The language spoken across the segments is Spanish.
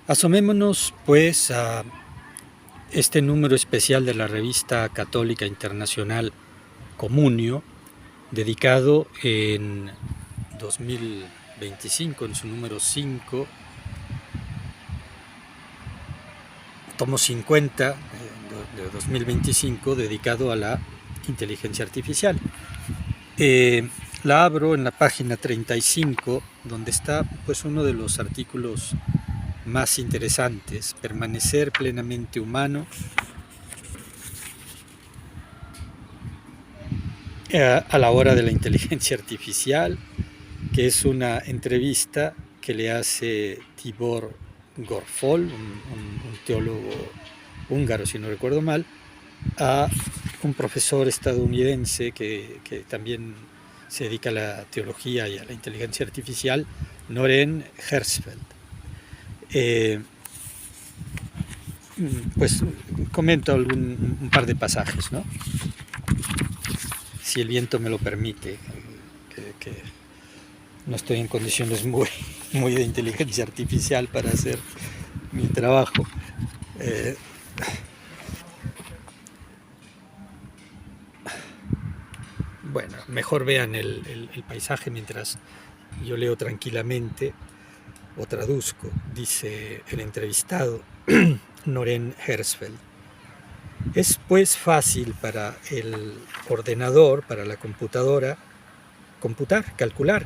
Asomémonos, pues, a este número especial de la revista católica internacional Comunio, dedicado en 2025, en su número 5, tomo 50 de 2025, dedicado a la inteligencia artificial. La abro en la página 35, donde está pues uno de los artículos más interesantes: permanecer plenamente humano a la hora de la inteligencia artificial, que es una entrevista que le hace Tibor Gorfol, un teólogo húngaro, si no recuerdo mal, a un profesor estadounidense que también se dedica a la teología y a la inteligencia artificial, Noren Herzfeld. Pues comento un par de pasajes, ¿no? Si el viento me lo permite, que no estoy en condiciones muy de inteligencia artificial para hacer mi trabajo. Bueno, mejor vean el paisaje mientras yo leo tranquilamente o traduzco. Dice el entrevistado, Noren Herzfeld: es pues fácil para el ordenador, para la computadora, calcular,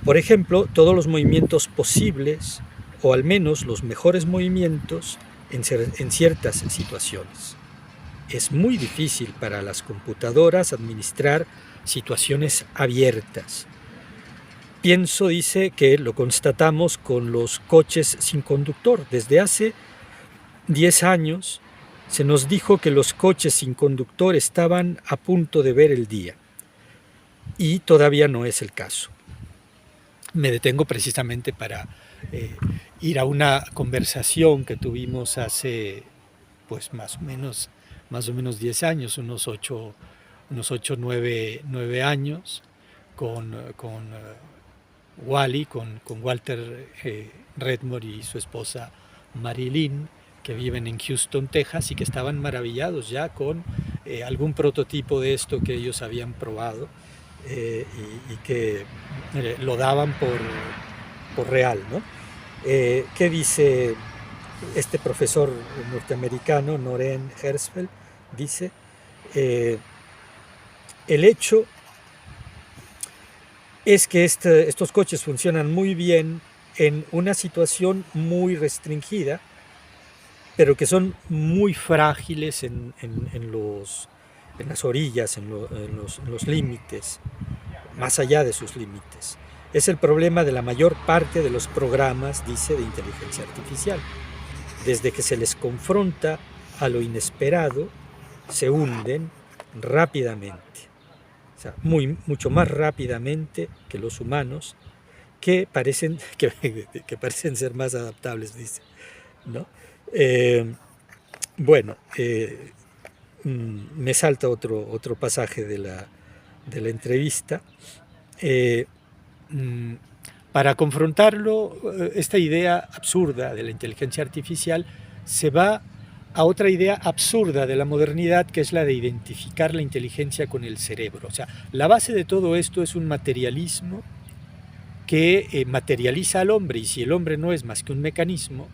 por ejemplo, todos los movimientos posibles, o al menos los mejores movimientos en ciertas situaciones. Es muy difícil para las computadoras administrar situaciones abiertas. Pienso, dice, que lo constatamos con los coches sin conductor. Desde hace 10 años se nos dijo que los coches sin conductor estaban a punto de ver el día, y todavía no es el caso. Me detengo precisamente para ir a una conversación que tuvimos hace pues más o menos 10 años, unos 8, 9 años, con Wally, con Walter Redmore y su esposa Marilyn, que viven en Houston, Texas, y que estaban maravillados ya con algún prototipo de esto que ellos habían probado, y que lo daban por real, ¿no? ¿Qué dice este profesor norteamericano, Noren Herzfeld? Dice, el hecho es que estos coches funcionan muy bien en una situación muy restringida, pero que son muy frágiles en las orillas, en los límites, más allá de sus límites. Es el problema de la mayor parte de los programas, dice, de inteligencia artificial. Desde que se les confronta a lo inesperado, se hunden rápidamente. O sea, mucho más rápidamente que los humanos, que parecen ser más adaptables, dice, ¿no? Bueno, me salta otro pasaje de la entrevista. Para confrontarlo, esta idea absurda de la inteligencia artificial se va a otra idea absurda de la modernidad, que es la de identificar la inteligencia con el cerebro. O sea, la base de todo esto es un materialismo que materializa al hombre, y si el hombre no es más que un mecanismo,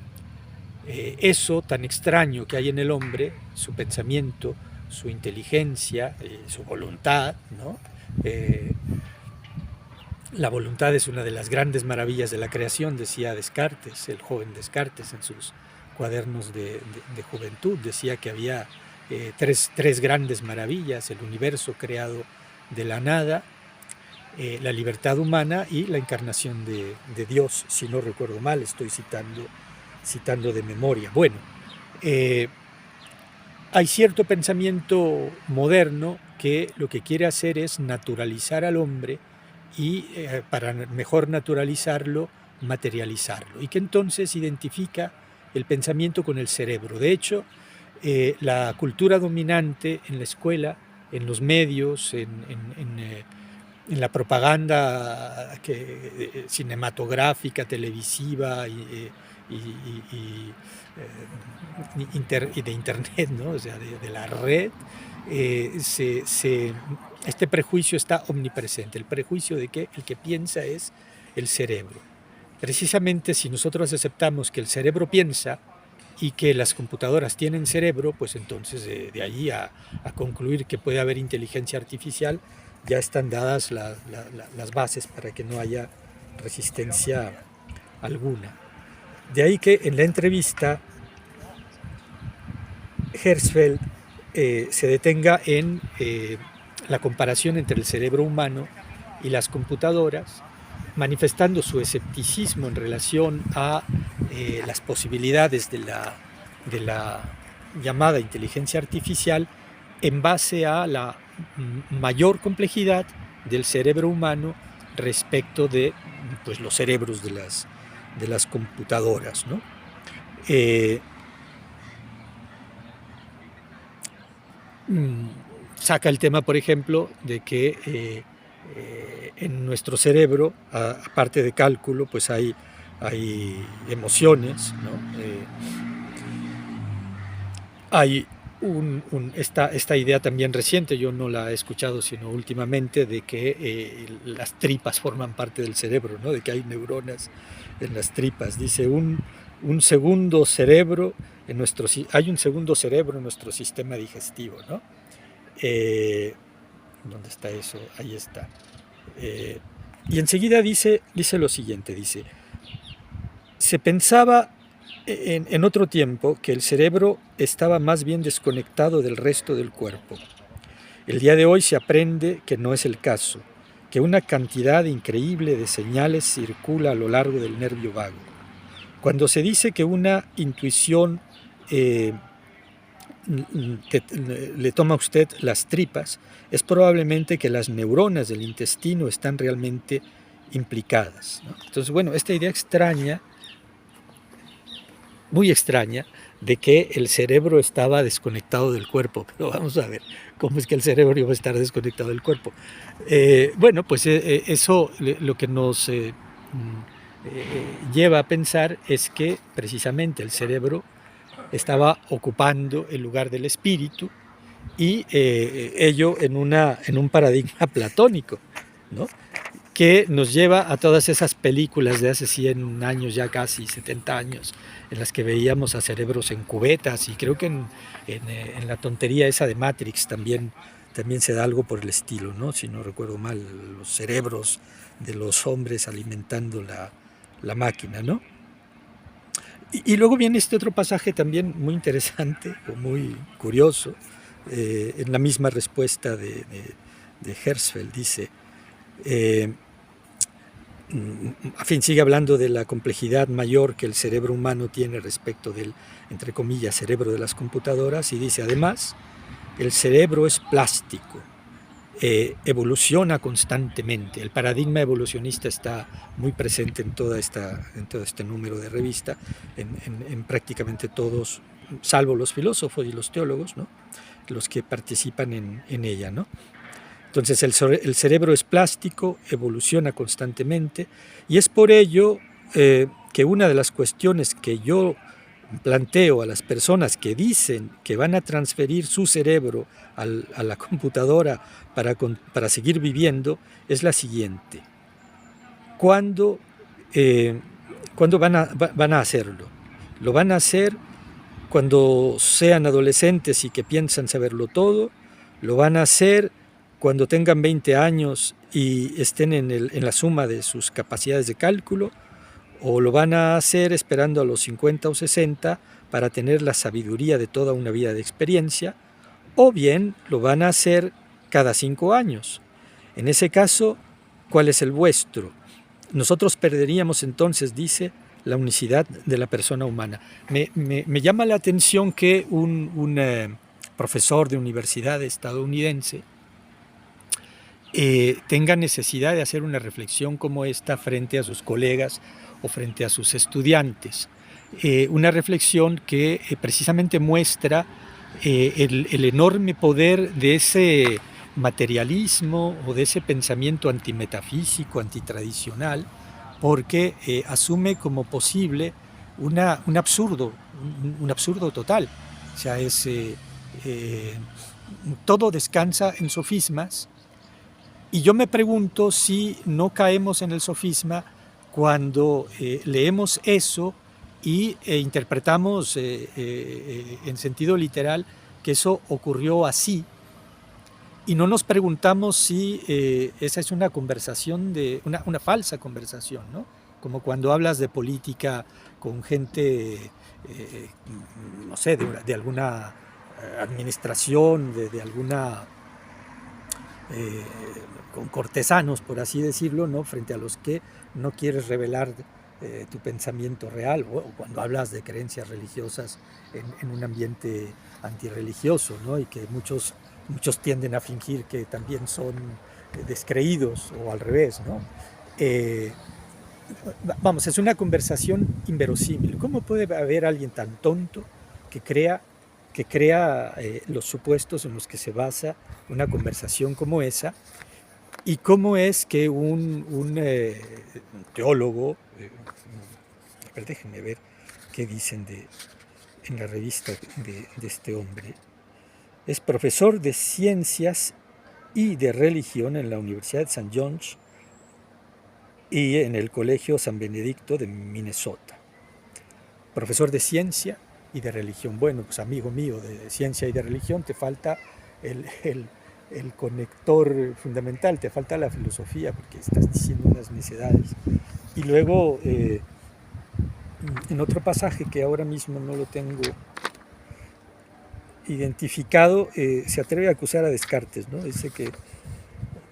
eso tan extraño que hay en el hombre, su pensamiento, su inteligencia, su voluntad, ¿no? La voluntad es una de las grandes maravillas de la creación, decía Descartes, el joven Descartes, en sus cuadernos de juventud. Decía que había tres grandes maravillas: el universo creado de la nada, la libertad humana y la encarnación de Dios, si no recuerdo mal, estoy citando de memoria. Bueno, hay cierto pensamiento moderno que lo que quiere hacer es naturalizar al hombre, y para mejor naturalizarlo, materializarlo, y que entonces identifica el pensamiento con el cerebro. De hecho, la cultura dominante en la escuela, en los medios, en en la propaganda cinematográfica, televisiva y de Internet, ¿no? O sea, de la red, este prejuicio está omnipresente, el prejuicio de que el que piensa es el cerebro. Precisamente si nosotros aceptamos que el cerebro piensa y que las computadoras tienen cerebro, pues entonces de allí a concluir que puede haber inteligencia artificial, ya están dadas las bases para que no haya resistencia alguna. De ahí que en la entrevista Herzfeld se detenga en la comparación entre el cerebro humano y las computadoras, manifestando su escepticismo en relación a las posibilidades de la llamada inteligencia artificial en base a la mayor complejidad del cerebro humano respecto de pues, los cerebros de las computadoras, ¿no? Saca el tema, por ejemplo, de que en nuestro cerebro, aparte de cálculo, pues hay emociones, ¿no? Hay esta idea también reciente, yo no la he escuchado sino últimamente, de que las tripas forman parte del cerebro, ¿no? De que hay neuronas en las tripas. Dice un segundo cerebro hay un segundo cerebro en nuestro sistema digestivo, ¿no? ¿Dónde está eso? Ahí está. Y enseguida dice lo siguiente, dice, se pensaba en otro tiempo que el cerebro estaba más bien desconectado del resto del cuerpo. El día de hoy se aprende que no es el caso, que una cantidad increíble de señales circula a lo largo del nervio vago. Cuando se dice que una intuición que le toma a usted las tripas, es probablemente que las neuronas del intestino están realmente implicadas, ¿no? Entonces, bueno, esta idea extraña, muy extraña, de que el cerebro estaba desconectado del cuerpo. Pero vamos a ver, ¿cómo es que el cerebro iba a estar desconectado del cuerpo? Bueno, pues eso lo que nos lleva a pensar es que precisamente el cerebro estaba ocupando el lugar del espíritu y ello en un paradigma platónico, ¿no? Que nos lleva a todas esas películas de hace 100 años, ya casi 70 años, en las que veíamos a cerebros en cubetas, y creo que en la tontería esa de Matrix también se da algo por el estilo, ¿no? Si no recuerdo mal, los cerebros de los hombres alimentando la máquina, ¿no? Y luego viene este otro pasaje también muy interesante o muy curioso, en la misma respuesta de Herzfeld, dice, sigue hablando de la complejidad mayor que el cerebro humano tiene respecto del, entre comillas, cerebro de las computadoras, y dice, además, el cerebro es plástico, evoluciona constantemente. El paradigma evolucionista está muy presente en todo este número de revista, en prácticamente todos, salvo los filósofos y los teólogos, ¿no? Los que participan en ella, ¿no? Entonces el cerebro es plástico, evoluciona constantemente, y es por ello que una de las cuestiones que yo planteo a las personas que dicen que van a transferir su cerebro a la computadora para seguir viviendo es la siguiente. ¿Cuándo van a hacerlo? ¿Lo van a hacer cuando sean adolescentes y que piensan saberlo todo? ¿Lo van a hacer cuando tengan 20 años y estén en la suma de sus capacidades de cálculo? ¿O lo van a hacer esperando a los 50 o 60 para tener la sabiduría de toda una vida de experiencia? O bien lo van a hacer cada 5 años. En ese caso, ¿cuál es el vuestro? Nosotros perderíamos entonces, dice, la unicidad de la persona humana. Me llama la atención que un profesor de universidad estadounidense tenga necesidad de hacer una reflexión como esta frente a sus colegas o frente a sus estudiantes. Una reflexión que precisamente muestra el enorme poder de materialismo o de ese pensamiento antimetafísico, antitradicional, porque asume como posible un absurdo, un absurdo total. O sea, todo descansa en sofismas, y yo me pregunto si no caemos en el sofisma cuando leemos eso y interpretamos en sentido literal que eso ocurrió así, y no nos preguntamos si esa es una conversación, una falsa conversación, ¿no? Como cuando hablas de política con gente, no sé, de alguna administración, de alguna... con cortesanos, por así decirlo, ¿no? Frente a los que no quieres revelar tu pensamiento real, o cuando hablas de creencias religiosas en un ambiente antirreligioso, ¿no? Y que muchos tienden a fingir que también son descreídos, o al revés, ¿no? Vamos, es una conversación inverosímil. ¿Cómo puede haber alguien tan tonto que crea los supuestos en los que se basa una conversación como esa? ¿Y cómo es que un teólogo, a ver, déjenme ver qué dicen en la revista de este hombre? Es profesor de ciencias y de religión en la Universidad de St. John's y en el Colegio San Benedicto de Minnesota. Profesor de ciencia y de religión. Bueno, pues amigo mío, de ciencia y de religión te falta el conector fundamental, te falta la filosofía, porque estás diciendo unas necedades. Y luego, en otro pasaje que ahora mismo no lo tengo identificado, se atreve a acusar a Descartes, ¿no? Dice que,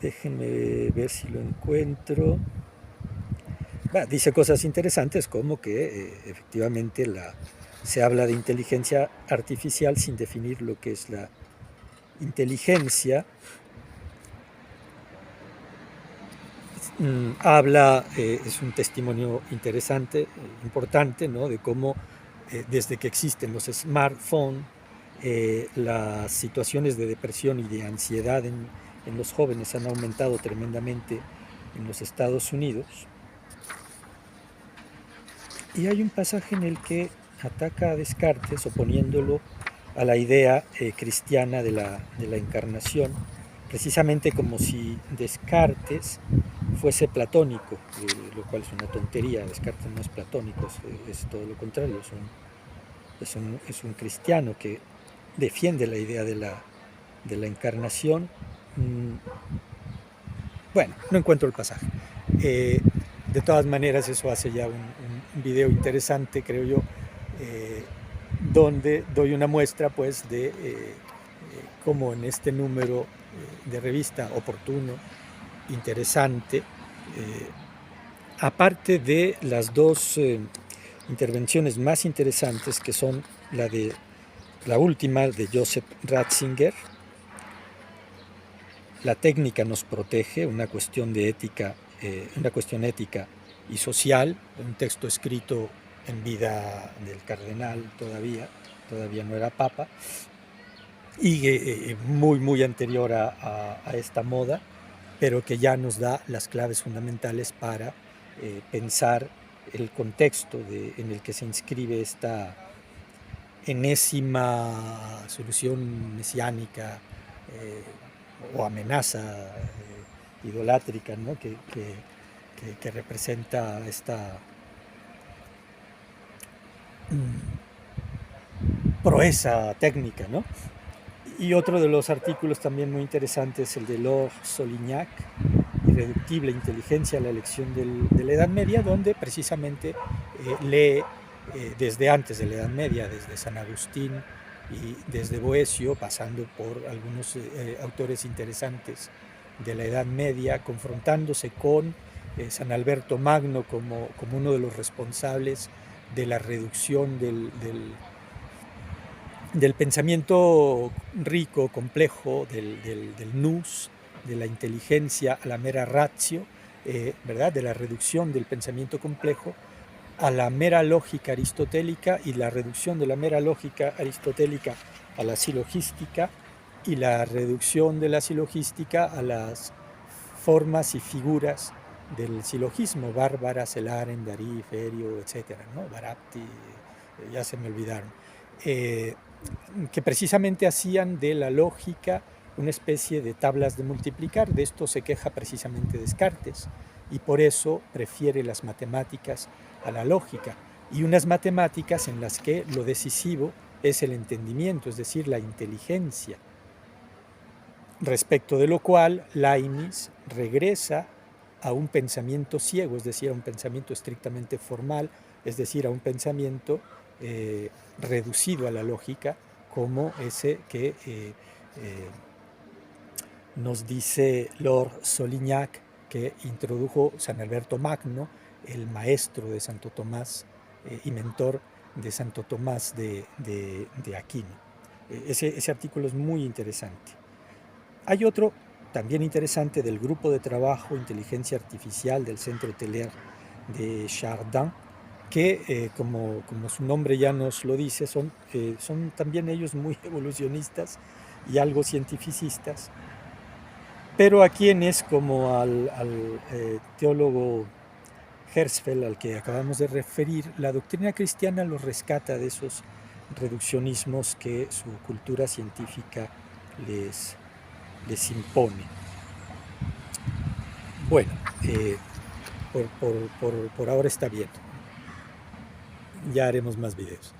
déjenme ver si lo encuentro. Dice cosas interesantes como que efectivamente se habla de inteligencia artificial sin definir lo que es la inteligencia. Es un testimonio interesante, importante, ¿no? De cómo desde que existen los smartphones, las situaciones de depresión y de ansiedad en los jóvenes han aumentado tremendamente en los Estados Unidos. Y hay un pasaje en el que ataca a Descartes oponiéndolo a la idea cristiana de la encarnación, precisamente como si Descartes fuese platónico, lo cual es una tontería. Descartes no es platónico, es todo lo contrario, es un cristiano que defiende la idea de la encarnación. Bueno, no encuentro el pasaje. De todas maneras, eso hace ya un video interesante, creo yo, donde doy una muestra, pues, de cómo en este número de revista oportuno, interesante, aparte de las dos intervenciones más interesantes, que son la última de Joseph Ratzinger, La técnica nos protege, una cuestión de ética, una cuestión ética y social, un texto escrito en vida del cardenal, todavía no era papa, y muy anterior a esta moda, pero que ya nos da las claves fundamentales para pensar el contexto en el que se inscribe esta enésima solución mesiánica o amenaza idolátrica, ¿no? que representa esta proeza técnica, ¿no? Y otro de los artículos también muy interesante es el de Laure Solignac, Irreductible Inteligencia a la elección de la Edad Media, donde precisamente lee desde antes de la Edad Media, desde San Agustín y desde Boecio, pasando por algunos autores interesantes de la Edad Media, confrontándose con San Alberto Magno como uno de los responsables de la reducción del pensamiento rico, complejo, del nous, de la inteligencia a la mera ratio, ¿verdad? De la reducción del pensamiento complejo a la mera lógica aristotélica, y la reducción de la mera lógica aristotélica a la silogística, y la reducción de la silogística a las formas y figuras del silogismo: Bárbara, Celaren, Darí, Ferio, etc., ¿no? Barapti, ya se me olvidaron, que precisamente hacían de la lógica una especie de tablas de multiplicar. De esto se queja precisamente Descartes, y por eso prefiere las matemáticas a la lógica, y unas matemáticas en las que lo decisivo es el entendimiento, es decir, la inteligencia, respecto de lo cual Leibniz regresa a un pensamiento ciego, es decir, a un pensamiento estrictamente formal, es decir, a un pensamiento reducido a la lógica, como ese que nos dice Lord Solignac, que introdujo San Alberto Magno, el maestro de Santo Tomás y mentor de Santo Tomás de Aquino. Ese artículo es muy interesante. Hay otro también interesante del grupo de trabajo Inteligencia Artificial del Centro Teilhard de Chardin, que como su nombre ya nos lo dice, son también ellos muy evolucionistas y algo cientificistas, pero a quienes, como al teólogo Herzfeld, al que acabamos de referir, la doctrina cristiana los rescata de esos reduccionismos que su cultura científica les impone. Bueno, por ahora está bien. Ya haremos más videos.